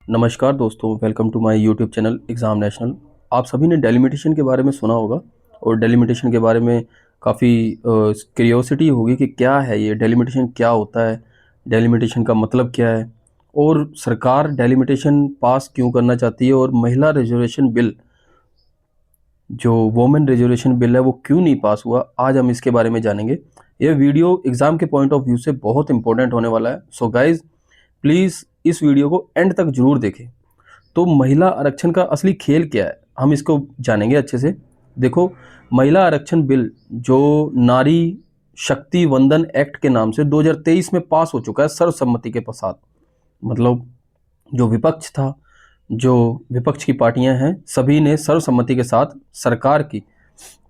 नमस्कार दोस्तों, welcome to my YouTube channel exam national. आप सभी ने डेलिमिटेशन के बारे में सुना होगा और डेलिमिटेशन के बारे में काफ़ी क्यूरियोसिटी होगी कि क्या है ये डेलिमिटेशन, क्या होता है, डेलिमिटेशन का मतलब क्या है और सरकार डेलिमिटेशन पास क्यों करना चाहती है और महिला रिजर्वेशन बिल, जो वोमेन रिजर्वेशन बिल है, वो क्यों नहीं पास हुआ। आज हम इसके बारे में जानेंगे। ये वीडियो एग्ज़ाम के पॉइंट ऑफ व्यू से बहुत इंपॉर्टेंट होने वाला है। सो गाइज़, प्लीज़ इस वीडियो को एंड तक ज़रूर देखें। तो महिला आरक्षण का असली खेल क्या है, हम इसको जानेंगे अच्छे से। देखो, महिला आरक्षण बिल जो नारी शक्ति वंदन एक्ट के नाम से 2023 में पास हो चुका है सर्वसम्मति के साथ। मतलब जो विपक्ष था, जो विपक्ष की पार्टियां हैं, सभी ने सर्वसम्मति के साथ सरकार की,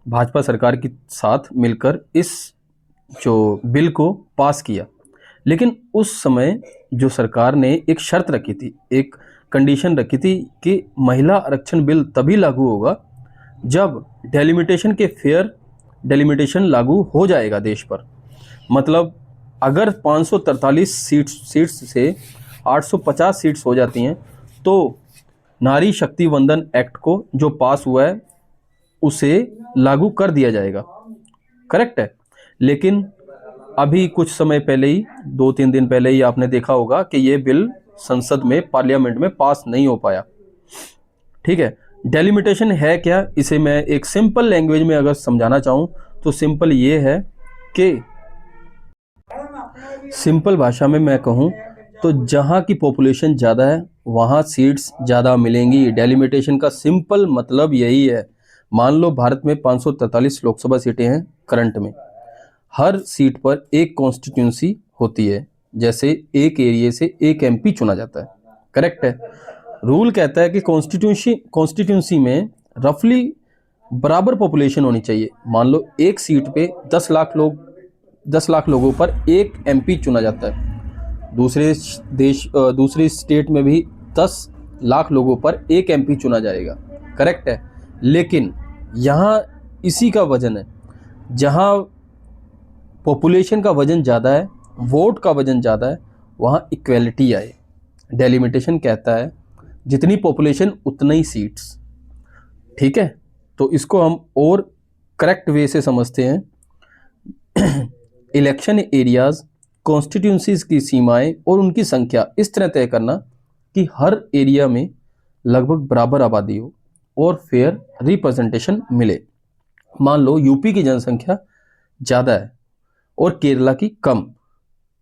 भाजपा सरकार के साथ मिलकर इस जो बिल को पास किया। लेकिन उस समय जो सरकार ने एक शर्त रखी थी, एक कंडीशन रखी थी कि महिला आरक्षण बिल तभी लागू होगा जब डेलिमिटेशन के फेयर डेलिमिटेशन लागू हो जाएगा देश पर। मतलब अगर 543 सीट्स से 850 सीट्स हो जाती हैं तो नारी शक्ति वंदन एक्ट को जो पास हुआ है उसे लागू कर दिया जाएगा। करेक्ट है। लेकिन अभी कुछ समय पहले ही, 2-3 दिन पहले ही आपने देखा होगा कि ये बिल संसद में, पार्लियामेंट में पास नहीं हो पाया। ठीक है। डेलिमिटेशन है क्या, इसे मैं एक सिंपल लैंग्वेज में अगर समझाना चाहूँ तो सिंपल ये है कि, सिंपल भाषा में मैं कहूँ तो जहाँ की पॉपुलेशन ज़्यादा है वहाँ सीट्स ज़्यादा मिलेंगी। डेलिमिटेशन का सिंपल मतलब यही है। मान लो भारत में 543 लोकसभा सीटें हैं करंट में। हर सीट पर एक कॉन्स्टिट्यूंसी होती है, जैसे एक एरिया से एक एमपी चुना जाता है। करेक्ट है। रूल कहता है कि कॉन्स्टिट्यूंसी में रफली बराबर पॉपुलेशन होनी चाहिए। मान लो एक सीट पे 10 लाख लोगों पर एक एमपी चुना जाता है। दूसरे स्टेट में भी 10 लाख लोगों पर एक एमपी चुना जाएगा। करेक्ट है। लेकिन यहाँ इसी का वजन है, जहाँ पॉपुलेशन का वजन ज़्यादा है, वोट का वजन ज़्यादा है, वहाँ इक्वेलिटी आए। डेलिमिटेशन कहता है जितनी पॉपुलेशन उतनी ही सीट्स। ठीक है। तो इसको हम और करेक्ट वे से समझते हैं। इलेक्शन एरियाज, कॉन्स्टिट्यूंसीज की सीमाएं और उनकी संख्या इस तरह तय करना कि हर एरिया में लगभग बराबर आबादी हो और फेयर रिप्रेजेंटेशन मिले। मान लो यूपी की जनसंख्या ज़्यादा है और केरला की कम,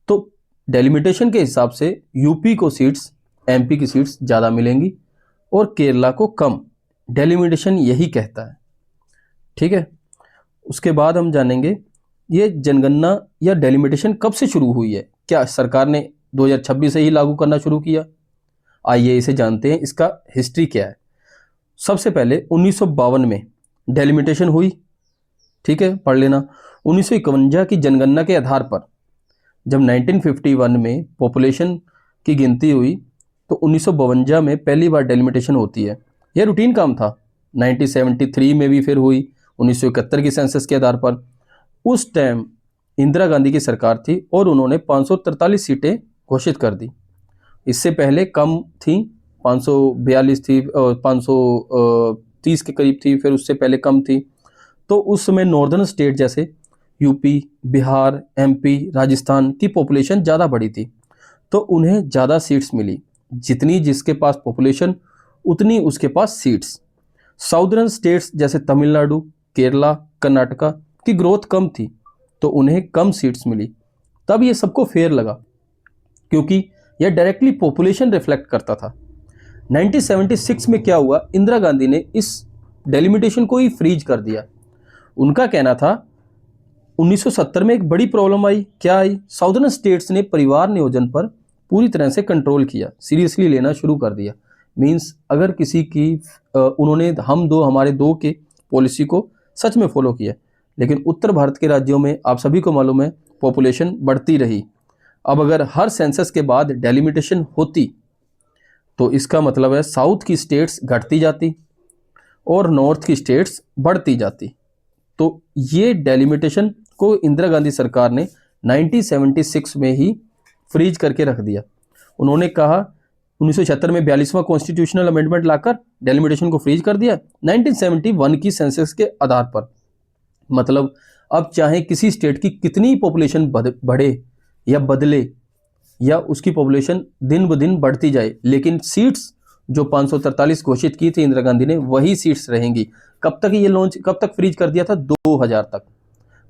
तो डेलिमिटेशन के हिसाब से यूपी को सीट्स, एमपी की सीट्स ज़्यादा मिलेंगी और केरला को कम। डेलिमिटेशन यही कहता है। ठीक है। उसके बाद हम जानेंगे ये जनगणना या डेलिमिटेशन कब से शुरू हुई है। क्या सरकार ने 2026 से ही लागू करना शुरू किया? आइए इसे जानते हैं, इसका हिस्ट्री क्या है। सबसे पहले 1952 में डेलिमिटेशन हुई। ठीक है, पढ़ लेना। 1951 की जनगणना के आधार पर जब 1951 में पॉपुलेशन की गिनती हुई तो 1952 में पहली बार डेलिमिटेशन होती है। यह रूटीन काम था। 1973 में भी फिर हुई, 1971 की सेंसस के आधार पर। उस टाइम इंदिरा गांधी की सरकार थी और उन्होंने 543 सीटें घोषित कर दी। इससे पहले कम थी, 542 थी, 530 के करीब थी, फिर उससे पहले कम थी। तो उस समय नॉर्दर्न स्टेट जैसे यूपी, बिहार, एमपी, राजस्थान की पॉपुलेशन ज़्यादा बढ़ी थी, तो उन्हें ज़्यादा सीट्स मिली। जितनी जिसके पास पॉपुलेशन उतनी उसके पास सीट्स। साउदर्न स्टेट्स जैसे तमिलनाडु, केरला, कर्नाटका की ग्रोथ कम थी, तो उन्हें कम सीट्स मिली। तब ये सबको फेयर लगा, क्योंकि यह डायरेक्टली पॉपुलेशन रिफ्लेक्ट करता था। 1976 में क्या हुआ, इंदिरा गांधी ने इस डेलिमिटेशन को ही फ्रीज कर दिया। उनका कहना था, 1970 में एक बड़ी प्रॉब्लम आई। क्या आई? साउदर्न स्टेट्स ने परिवार नियोजन पर पूरी तरह से कंट्रोल किया, सीरियसली लेना शुरू कर दिया। मींस अगर किसी की उन्होंने हमारे दो के पॉलिसी को सच में फॉलो किया। लेकिन उत्तर भारत के राज्यों में आप सभी को मालूम है पॉपुलेशन बढ़ती रही। अब अगर हर सेंसस के बाद डेलिमिटेशन होती तो इसका मतलब है साउथ की स्टेट्स घटती जाती और नॉर्थ की स्टेट्स बढ़ती जाती। तो ये डेलिमिटेशन को इंदिरा गांधी सरकार ने 1976 में ही फ्रीज करके रख दिया। उन्होंने कहा 1976 में 42वां कॉन्स्टिट्यूशनल अमेंडमेंट लाकर डेलिमिटेशन को फ्रीज कर दिया 1971 की सेंसस के आधार पर। मतलब अब चाहे किसी स्टेट की कितनी पॉपुलेशन बढ़े या बदले या उसकी पॉपुलेशन दिन ब दिन बढ़ती जाए, लेकिन सीट्स जो 543 घोषित की थी इंदिरा गांधी ने, वही सीट्स रहेंगी। कब तक ये लॉन्च, कब तक फ्रीज कर दिया था? 2000 तक।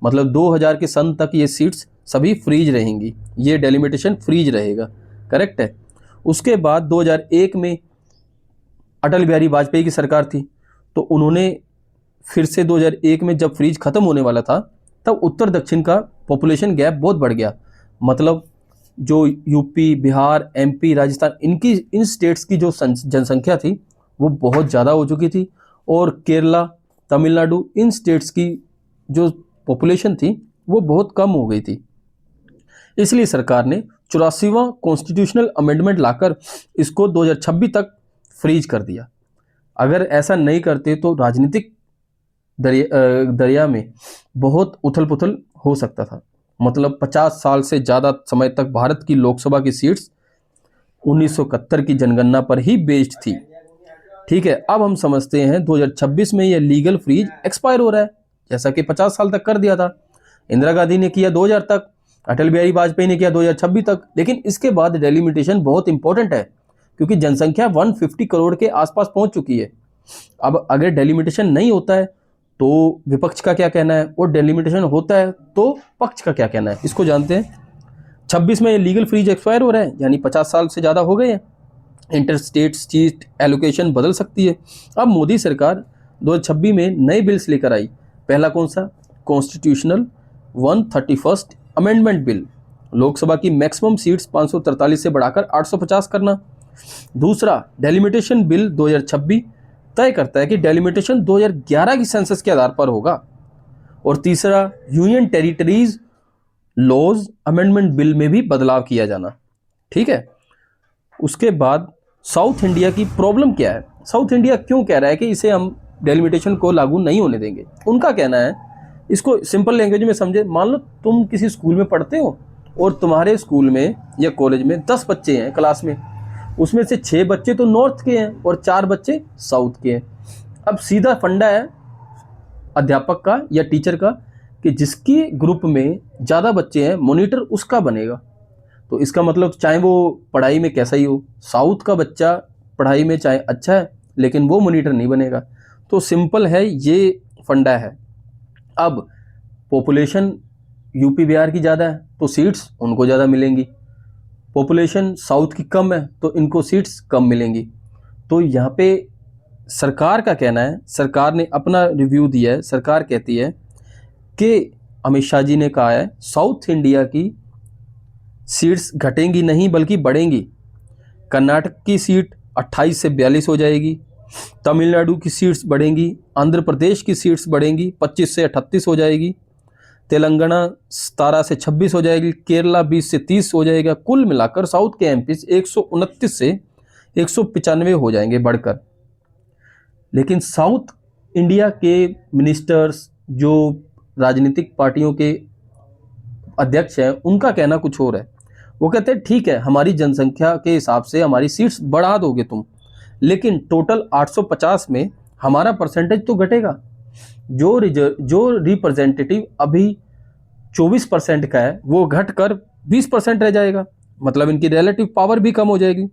मतलब 2000 के सन तक ये सीट्स सभी फ्रीज रहेंगी, ये डेलिमिटेशन फ्रीज रहेगा। करेक्ट है। उसके बाद 2001 में अटल बिहारी वाजपेयी की सरकार थी, तो उन्होंने फिर से 2001 में जब फ्रीज खत्म होने वाला था, तब उत्तर दक्षिण का पॉपुलेशन गैप बहुत बढ़ गया। मतलब जो यूपी, बिहार, एमपी, राजस्थान, इन स्टेट्स की जो जनसंख्या थी वो बहुत ज़्यादा हो चुकी थी, और केरला, तमिलनाडु, इन स्टेट्स की जो पॉपुलेशन थी वो बहुत कम हो गई थी। इसलिए सरकार ने 84वां कॉन्स्टिट्यूशनल अमेंडमेंट लाकर इसको 2026 तक फ्रीज कर दिया। अगर ऐसा नहीं करते तो राजनीतिक दरिया में बहुत उथल पुथल हो सकता था। मतलब 50 साल से ज़्यादा समय तक भारत की लोकसभा की सीट्स 1971 की जनगणना पर ही बेस्ड थी। ठीक है, अब हम समझते हैं 2026 में यह लीगल फ्रीज एक्सपायर हो रहा है, जैसा कि 50 साल तक कर दिया था। इंदिरा गांधी ने किया 2000 तक, अटल बिहारी वाजपेयी ने किया 2026 तक। लेकिन इसके बाद डेलिमिटेशन बहुत इंपॉर्टेंट है, क्योंकि जनसंख्या 150 करोड़ के आसपास पहुंच चुकी है। अब अगर डेलिमिटेशन नहीं होता है तो विपक्ष का क्या कहना है, और डेलिमिटेशन होता है तो पक्ष का क्या कहना है, इसको जानते हैं। 26 में लीगल फ्रीज एक्सपायर हो रहा है, यानी 50 साल से ज़्यादा हो गए हैं। इंटर स्टेट सीट एलोकेशन बदल सकती है। अब मोदी सरकार 2026 में नए बिल्स लेकर आई। पहला कौन सा? Constitutional 131st amendment bill, Lok Sabha की मैक्सिमम सीट्स 543 से बढ़ाकर 850 करना। दूसरा, डेलिमिटेशन बिल 2026 तय करता है कि डेलिमिटेशन 2011 की सेंसस के आधार पर होगा। और तीसरा, union territories laws amendment bill में भी बदलाव किया जाना। ठीक है। उसके बाद साउथ इंडिया की प्रॉब्लम क्या है? साउथ इंडिया क्यों कह रहा है कि इसे हम डेलिमिटेशन को लागू नहीं होने देंगे? उनका कहना है, इसको सिंपल लैंग्वेज में समझे, मान लो तुम किसी स्कूल में पढ़ते हो और तुम्हारे स्कूल में या कॉलेज में 10 बच्चे हैं क्लास में, उसमें से 6 बच्चे तो नॉर्थ के हैं और 4 बच्चे साउथ के हैं। अब सीधा फंडा है अध्यापक का या टीचर का कि जिसकी ग्रुप में ज़्यादा बच्चे हैं मॉनिटर उसका बनेगा। तो इसका मतलब चाहे वो पढ़ाई में कैसा ही हो, साउथ का बच्चा पढ़ाई में चाहे अच्छा है लेकिन वो मॉनिटर नहीं बनेगा। तो सिंपल है, ये फंडा है। अब पॉपुलेशन यूपी बिहार की ज़्यादा है तो सीट्स उनको ज़्यादा मिलेंगी, पॉपुलेशन साउथ की कम है तो इनको सीट्स कम मिलेंगी। तो यहाँ पे सरकार का कहना है, सरकार ने अपना रिव्यू दिया है, सरकार कहती है कि अमित शाह जी ने कहा है साउथ इंडिया की सीट्स घटेंगी नहीं बल्कि बढ़ेंगी। कर्नाटक की सीट 28 से 42 हो जाएगी, तमिलनाडु की सीट्स बढ़ेंगी, आंध्र प्रदेश की सीट्स बढ़ेंगी, 25 से 38 हो जाएगी, तेलंगाना 17 से 26 हो जाएगी, केरला 20 से 30 हो जाएगा। कुल मिलाकर साउथ के एमपी 129 से 195 हो जाएंगे बढ़कर। लेकिन साउथ इंडिया के मिनिस्टर्स, जो राजनीतिक पार्टियों के अध्यक्ष हैं, उनका कहना कुछ और है। वो कहते हैं ठीक है, हमारी जनसंख्या के हिसाब से हमारी सीट्स बढ़ा दोगे तुम, लेकिन टोटल 850 में हमारा परसेंटेज तो घटेगा। जो रिप्रेजेंटेटिव अभी 24% का है वो घटकर 20% रह जाएगा। मतलब इनकी रिलेटिव पावर भी कम हो जाएगी।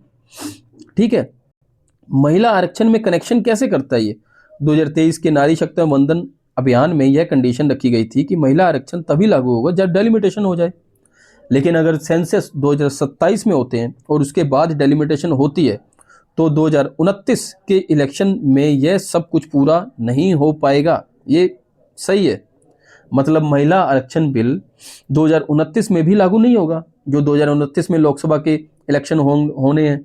ठीक है। महिला आरक्षण में कनेक्शन कैसे करता है ये? 2023 के नारी शक्ति वंदन अभियान में यह कंडीशन रखी गई थी कि महिला आरक्षण तभी लागू होगा जब डेलिमिटेशन हो जाए। लेकिन अगर सेंसस 2027 में होते हैं और उसके बाद डेलिमिटेशन होती है तो 2029 के इलेक्शन में यह सब कुछ पूरा नहीं हो पाएगा। ये सही है। मतलब महिला आरक्षण बिल 2029 में भी लागू नहीं होगा, जो 2029 में लोकसभा के इलेक्शन होने हैं।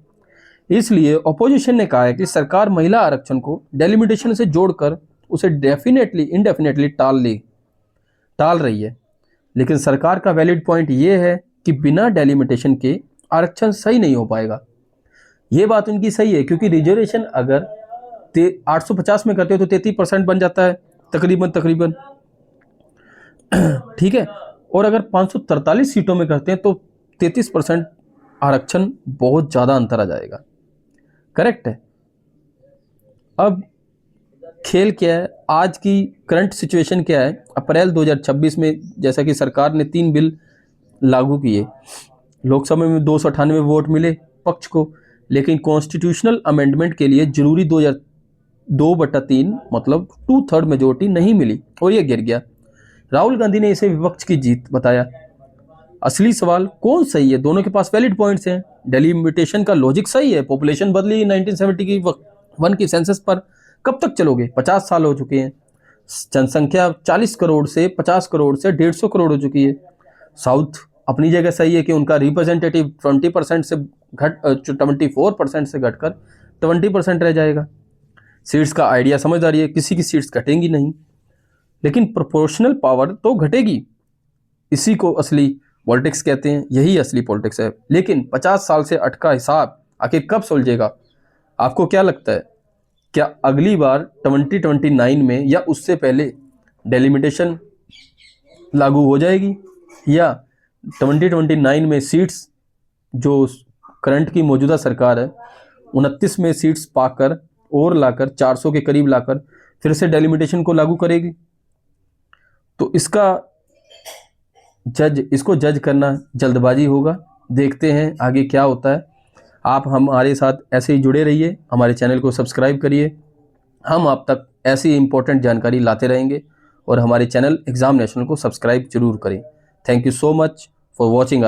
इसलिए ऑपोजिशन ने कहा है कि सरकार महिला आरक्षण को डेलिमिटेशन से जोड़कर उसे इंडेफिनेटली टाल रही है। लेकिन सरकार का वैलिड पॉइंट ये है कि बिना डेलिमिटेशन के आरक्षण सही नहीं हो पाएगा। ये बात उनकी सही है, क्योंकि रिजर्वेशन अगर 850 में करते हो तो 33% बन जाता है तकरीबन। ठीक है। और अगर 543 सीटों में करते हैं तो 33% आरक्षण बहुत ज़्यादा अंतर आ जाएगा। करेक्ट है। अब खेल क्या है, आज की करंट सिचुएशन क्या है, अप्रैल 2026 में जैसा कि सरकार ने 3 बिल लागू किए, लोकसभा में 298 वोट मिले पक्ष को, लेकिन कॉन्स्टिट्यूशनल अमेंडमेंट के लिए जरूरी 2/3 मतलब 2/3 मेजोरिटी नहीं मिली और ये गिर गया। राहुल गांधी ने इसे विपक्ष की जीत बताया। असली सवाल कौन सही है, दोनों के पास वैलिड पॉइंट्स हैं। डेलिमिटेशन का लॉजिक सही है, पॉपुलेशन बदली 1970 की 1 की सेंसस पर, कब तक चलोगे, 50 साल हो चुके हैं। जनसंख्या 40 करोड़ से 50 करोड़ से 150 करोड़ हो चुकी है। साउथ अपनी जगह सही है कि उनका रिप्रेजेंटेटिव 24% से घटकर 20% रह जाएगा। सीट्स का आइडिया समझ आ रही है, किसी की सीट्स घटेंगी नहीं, लेकिन प्रोपोर्शनल पावर तो घटेगी। इसी को असली पॉलिटिक्स कहते हैं, यही असली पॉलिटिक्स है। लेकिन 50 साल से अटका हिसाब आखिर कब सुलझेगा? आपको क्या लगता है, क्या अगली बार 2029 में या उससे पहले डेलिमिटेशन लागू हो जाएगी, या 2029 में सीट्स जो करंट की मौजूदा सरकार है 29 में सीट्स पाकर और लाकर 400 के करीब लाकर फिर से डेलिमिटेशन को लागू करेगी? तो इसको जज करना जल्दबाजी होगा। देखते हैं आगे क्या होता है। आप हमारे साथ ऐसे ही जुड़े रहिए, हमारे चैनल को सब्सक्राइब करिए। हम आप तक ऐसी इंपॉर्टेंट जानकारी लाते रहेंगे, और हमारे चैनल एग्जाम नेशनल को सब्सक्राइब जरूर करें। Thank you so much for watching.